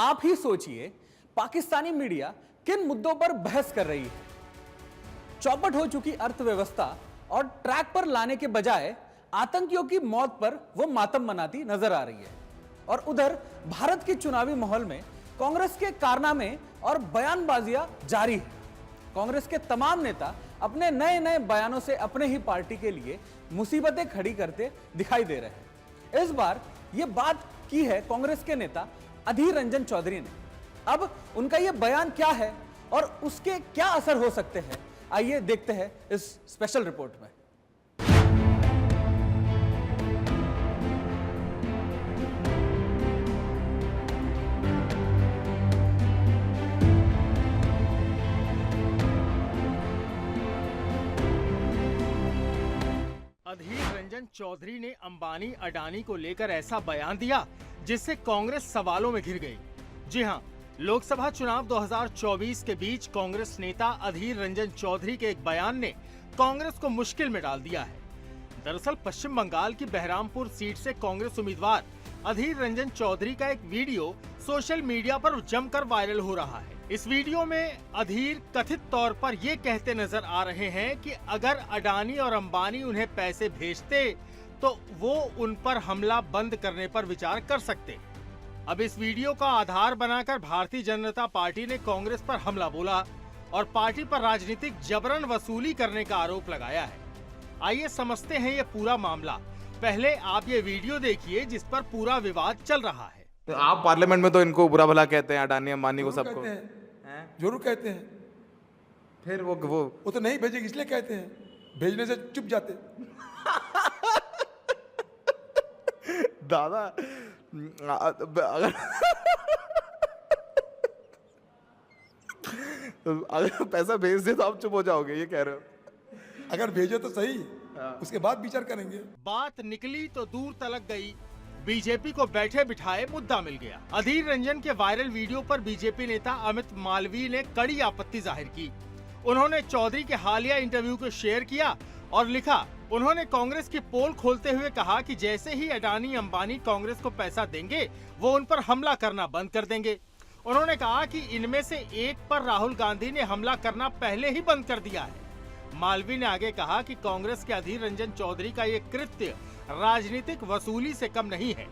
आप ही सोचिए पाकिस्तानी मीडिया किन मुद्दों पर बहस कर रही है। चौपट हो चुकी अर्थव्यवस्था और ट्रैक पर लाने के बजाय आतंकियों की मौत पर वो मातम मनाती नजर आ रही है। और उधर भारत के चुनावी माहौल में कांग्रेस के कारनामे और बयानबाजियां जारी है। कांग्रेस के तमाम नेता अपने नए नए बयानों से अपने ही पार्टी के लिए मुसीबतें खड़ी करते दिखाई दे रहे हैं। इस बार यह बात की है कांग्रेस के नेता अधीर रंजन चौधरी ने। अब उनका यह बयान क्या है और उसके क्या असर हो सकते हैं, आइए देखते हैं इस स्पेशल रिपोर्ट में। अधीर रंजन चौधरी ने अंबानी अडानी को लेकर ऐसा बयान दिया जिससे कांग्रेस सवालों में घिर गई। जी हां, लोकसभा चुनाव 2024 के बीच कांग्रेस नेता अधीर रंजन चौधरी के एक बयान ने कांग्रेस को मुश्किल में डाल दिया है। दरअसल पश्चिम बंगाल की बहरामपुर सीट से कांग्रेस उम्मीदवार अधीर रंजन चौधरी का एक वीडियो सोशल मीडिया पर जमकर वायरल हो रहा है। इस वीडियो में अधीर कथित तौर पर ये कहते नजर आ रहे हैं कि अगर अडानी और अंबानी उन्हें पैसे भेजते तो वो उन पर हमला बंद करने पर विचार कर सकते। अब इस वीडियो का आधार बनाकर भारतीय जनता पार्टी ने कांग्रेस पर हमला बोला और पार्टी पर राजनीतिक जबरन वसूली करने का आरोप लगाया है। आइए समझते हैं ये पूरा मामला। पहले आप ये वीडियो देखिए जिस पर पूरा विवाद चल रहा है। तो आप पार्लियामेंट में तो इनको बुरा भला कहते हैं, अडानी अंबानी को, सबको जरूर कहते हैं। फिर वो तो नहीं भेजेगी इसलिए कहते हैं, भेजने से चुप जाते। दादा अगर पैसा भेज दे तो आप चुप हो जाओगे, ये कह रहे हो? अगर भेजो तो सही, उसके बाद विचार करेंगे। बात निकली तो दूर तलक गई। बीजेपी को बैठे बिठाए मुद्दा मिल गया। अधीर रंजन के वायरल वीडियो पर बीजेपी नेता अमित मालवीय ने कड़ी आपत्ति जाहिर की। उन्होंने चौधरी के हालिया इंटरव्यू को शेयर किया और लिखा, उन्होंने कांग्रेस की पोल खोलते हुए कहा कि जैसे ही अडानी अंबानी कांग्रेस को पैसा देंगे वो उन पर हमला करना बंद कर देंगे। उन्होंने कहा कि इनमें से एक पर राहुल गांधी ने हमला करना पहले ही बंद कर दिया है। मालवीय ने आगे कहा कि कांग्रेस के अधीर रंजन चौधरी का ये कृत्य राजनीतिक वसूली से कम नहीं है।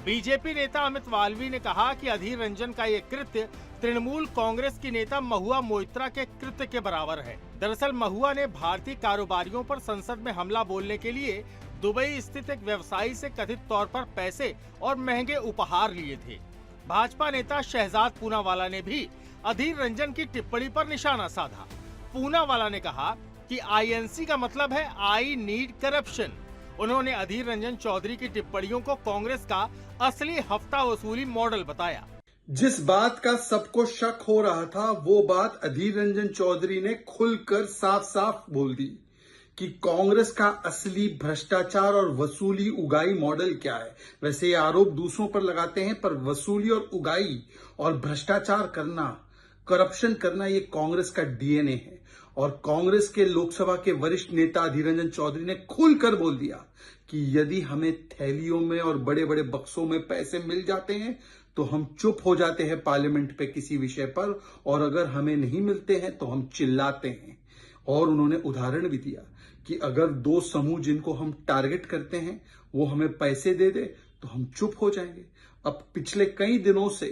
बीजेपी नेता अमित मालवीय ने कहा कि अधीर रंजन का ये कृत्य तृणमूल कांग्रेस की नेता महुआ मोइत्रा के कृत्य के बराबर है। दरअसल महुआ ने भारतीय कारोबारियों पर संसद में हमला बोलने के लिए दुबई स्थित एक व्यवसायी से कथित तौर पर पैसे और महंगे उपहार लिए थे। भाजपा नेता शहजाद पूनावाला ने भी अधीर रंजन की टिप्पणी पर निशाना साधा। पूनावाला ने कहा कि आईएनसी का मतलब है आई नीड करप्शन। उन्होंने अधीर रंजन चौधरी की टिप्पणियों को कांग्रेस का असली हफ्ता वसूली मॉडल बताया। जिस बात का सबको शक हो रहा था वो बात अधीर रंजन चौधरी ने खुलकर साफ साफ बोल दी कि कांग्रेस का असली भ्रष्टाचार और वसूली उगाई मॉडल क्या है। वैसे ये आरोप दूसरों पर लगाते हैं, पर वसूली और उगाई और भ्रष्टाचार करना, करप्शन करना, ये कांग्रेस का डीएनए है। और कांग्रेस के लोकसभा के वरिष्ठ नेता अधीर रंजन चौधरी ने खुलकर बोल दिया कि यदि हमें थैलियों में और बड़े बड़े बक्सों में पैसे मिल जाते हैं तो हम चुप हो जाते हैं पार्लियामेंट पे किसी विषय पर, और अगर हमें नहीं मिलते हैं तो हम चिल्लाते हैं। और उन्होंने उदाहरण भी दिया कि अगर दो समूह जिनको हम टारगेट करते हैं वो हमें पैसे दे दे तो हम चुप हो जाएंगे। अब पिछले कई दिनों से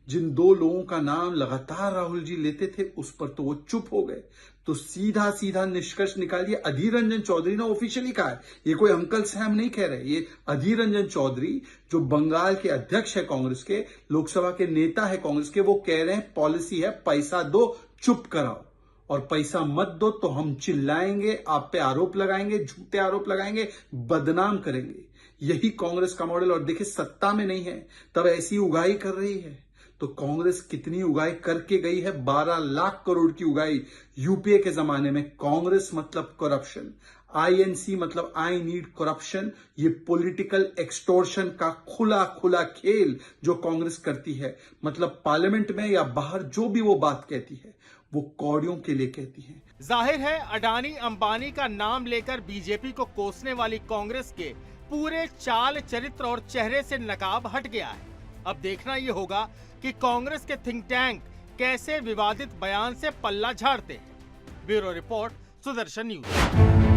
जिन दो लोगों का नाम लगातार राहुल जी लेते थे उस पर तो वो चुप हो गए। तो सीधा सीधा निष्कर्ष निकालिए, अधीर रंजन चौधरी ने ऑफिशियली कहा है, ये कोई अंकल सैम नहीं कह रहे, ये अधीर रंजन चौधरी जो बंगाल के अध्यक्ष है कांग्रेस के, लोकसभा के नेता है कांग्रेस के, वो कह रहे हैं पॉलिसी है पैसा दो चुप कराओ, और पैसा मत दो तो हम चिल्लाएंगे, आप पे आरोप लगाएंगे, झूठे आरोप लगाएंगे, बदनाम करेंगे। यही कांग्रेस का मॉडल। और देखिए सत्ता में नहीं है तब ऐसी उगाई कर रही है, तो कांग्रेस कितनी उगाई करके गई है, 12 लाख करोड़ की उगाई यूपीए के जमाने में। कांग्रेस मतलब करप्शन, आईएनसी मतलब आई नीड करप्शन। ये पॉलिटिकल एक्सटोर्शन का खुला खुला खेल जो कांग्रेस करती है, मतलब पार्लियामेंट में या बाहर जो भी वो बात कहती है वो कौड़ियों के लिए कहती है। जाहिर है अडानी अंबानी का नाम लेकर बीजेपी को कोसने वाली कांग्रेस के पूरे चाल चरित्र और चेहरे से नकाब हट गया है। अब देखना ये होगा कि कांग्रेस के थिंक टैंक कैसे विवादित बयान से पल्ला झाड़ते हैं। Bureau report, Sudarshan news.